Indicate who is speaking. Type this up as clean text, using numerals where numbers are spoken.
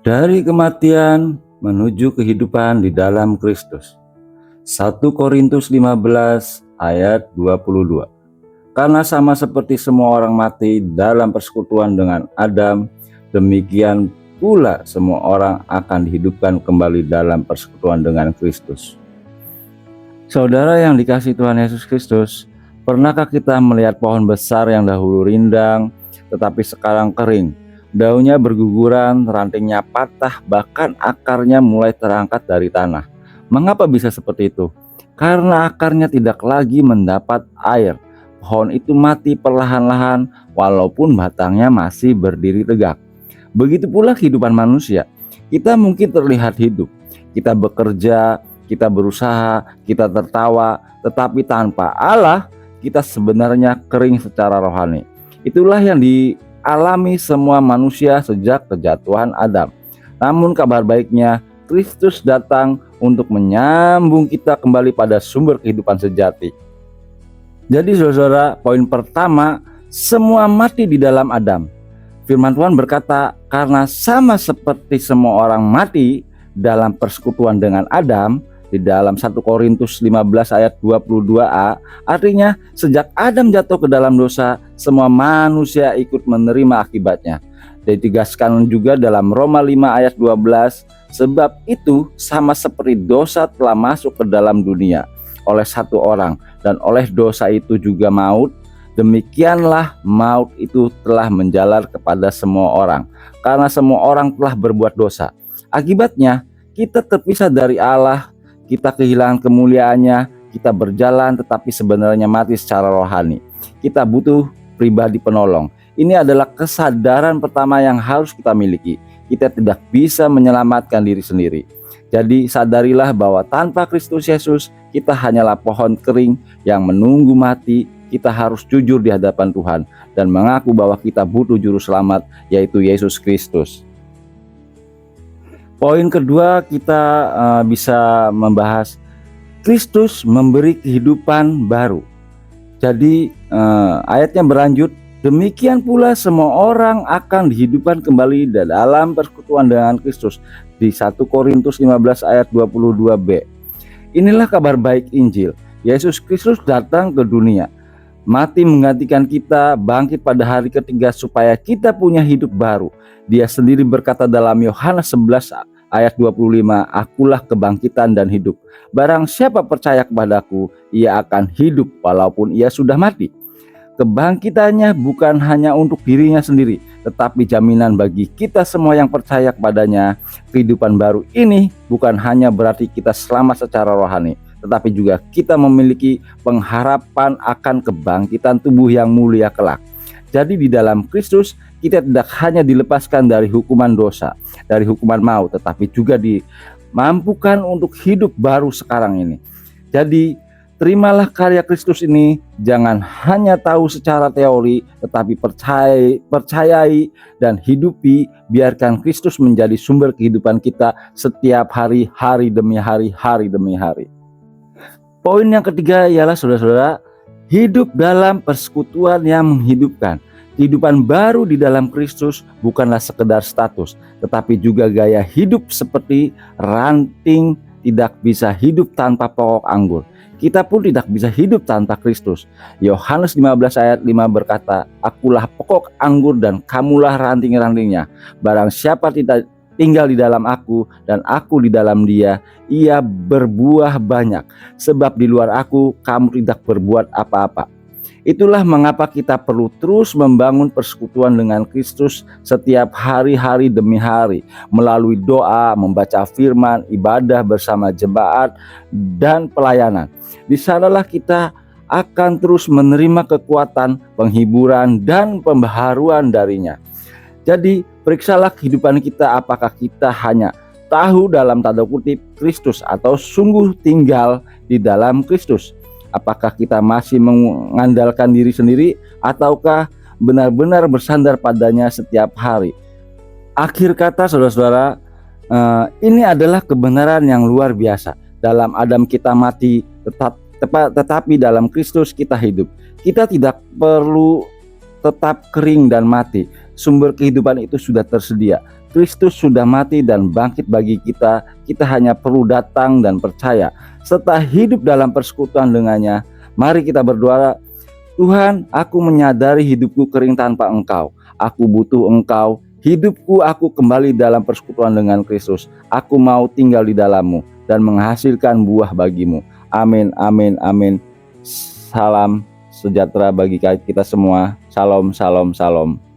Speaker 1: Dari kematian menuju kehidupan di dalam Kristus. 1 Korintus 15 ayat 22. Karena sama seperti semua orang mati dalam persekutuan dengan Adam, demikian pula semua orang akan dihidupkan kembali dalam persekutuan dengan Kristus. Saudara yang dikasihi Tuhan Yesus Kristus, pernahkah kita melihat pohon besar yang dahulu rindang, tetapi sekarang kering? Daunnya berguguran, rantingnya patah, bahkan akarnya mulai terangkat dari tanah. Mengapa bisa seperti itu? Karena akarnya tidak lagi mendapat air. Pohon itu mati perlahan-lahan walaupun batangnya masih berdiri tegak. Begitu pula kehidupan manusia. Kita mungkin terlihat hidup. Kita bekerja, kita berusaha, kita tertawa, tetapi tanpa Allah, kita sebenarnya kering secara rohani. Itulah yang dialami semua manusia sejak kejatuhan Adam. Namun kabar baiknya, Kristus datang untuk menyambung kita kembali pada sumber kehidupan sejati. Jadi saudara, poin pertama, semua mati di dalam Adam. Firman Tuhan berkata, karena sama seperti semua orang mati dalam persekutuan dengan Adam, di dalam 1 Korintus 15 ayat 22a, artinya sejak Adam jatuh ke dalam dosa, semua manusia ikut menerima akibatnya. Ditegaskan juga dalam Roma 5 ayat 12, sebab itu sama seperti dosa telah masuk ke dalam dunia oleh satu orang, dan oleh dosa itu juga maut, demikianlah maut itu telah menjalar kepada semua orang, karena semua orang telah berbuat dosa. Akibatnya kita terpisah dari Allah, kita kehilangan kemuliaannya, kita berjalan tetapi sebenarnya mati secara rohani. Kita butuh pribadi penolong. Ini adalah kesadaran pertama yang harus kita miliki. Kita tidak bisa menyelamatkan diri sendiri. Jadi sadarilah bahwa tanpa Kristus Yesus, kita hanyalah pohon kering yang menunggu mati. Kita harus jujur di hadapan Tuhan dan mengaku bahwa kita butuh juru selamat, yaitu Yesus Kristus. Poin kedua, kita bisa membahas Kristus memberi kehidupan baru. Jadi ayatnya berlanjut, demikian pula semua orang akan dihidupkan kembali dalam persekutuan dengan Kristus, di 1 Korintus 15 ayat 22b. Inilah kabar baik Injil. Yesus Kristus datang ke dunia, mati menggantikan kita, bangkit pada hari ketiga supaya kita punya hidup baru. Dia sendiri berkata dalam Yohanes 11 ayat 25, akulah kebangkitan dan hidup. Barang siapa percaya kepadaku, ia akan hidup walaupun ia sudah mati. Kebangkitannya bukan hanya untuk dirinya sendiri, tetapi jaminan bagi kita semua yang percaya kepadanya. Kehidupan baru ini bukan hanya berarti kita selamat secara rohani, tetapi juga kita memiliki pengharapan akan kebangkitan tubuh yang mulia kelak. Jadi di dalam Kristus kita tidak hanya dilepaskan dari hukuman dosa, dari hukuman maut, tetapi juga dimampukan untuk hidup baru sekarang ini. Jadi terimalah karya Kristus ini, jangan hanya tahu secara teori, tetapi percayai dan hidupi. Biarkan Kristus menjadi sumber kehidupan kita setiap hari, hari demi hari, hari demi hari. Poin yang ketiga ialah saudara-saudara, hidup dalam persekutuan yang menghidupkan. Kehidupan baru di dalam Kristus bukanlah sekedar status, tetapi juga gaya hidup seperti ranting tidak bisa hidup tanpa pokok anggur. Kita pun tidak bisa hidup tanpa Kristus. Yohanes 15 ayat 5 berkata, akulah pokok anggur dan kamulah ranting-rantingnya. Barang siapa tidak tinggal di dalam aku dan aku di dalam dia, ia berbuah banyak. Sebab di luar aku kamu tidak berbuat apa-apa. Itulah mengapa kita perlu terus membangun persekutuan dengan Kristus setiap hari demi hari, melalui doa, membaca firman, ibadah bersama jemaat, dan pelayanan. Di sanalah kita akan terus menerima kekuatan, penghiburan, dan pembaharuan darinya. Jadi periksalah kehidupan kita, apakah kita hanya tahu dalam tanda kutip Kristus atau sungguh tinggal di dalam Kristus. Apakah kita masih mengandalkan diri sendiri ataukah benar-benar bersandar padanya setiap hari? Akhir kata saudara-saudara, ini adalah kebenaran yang luar biasa. Dalam Adam kita mati, tetapi dalam Kristus kita hidup. Kita tidak perlu tetap kering dan mati. Sumber kehidupan itu sudah tersedia. Kristus sudah mati dan bangkit bagi kita. Kita hanya perlu datang dan percaya serta hidup dalam persekutuan dengannya. Mari kita berdoa. Tuhan, aku menyadari hidupku kering tanpa Engkau. Aku butuh Engkau. Hidupku aku kembali dalam persekutuan dengan Kristus. Aku mau tinggal di dalam-Mu dan menghasilkan buah bagi-Mu. Amin, amin, amin. Salam sejahtera bagi kita semua. Shalom, shalom, shalom.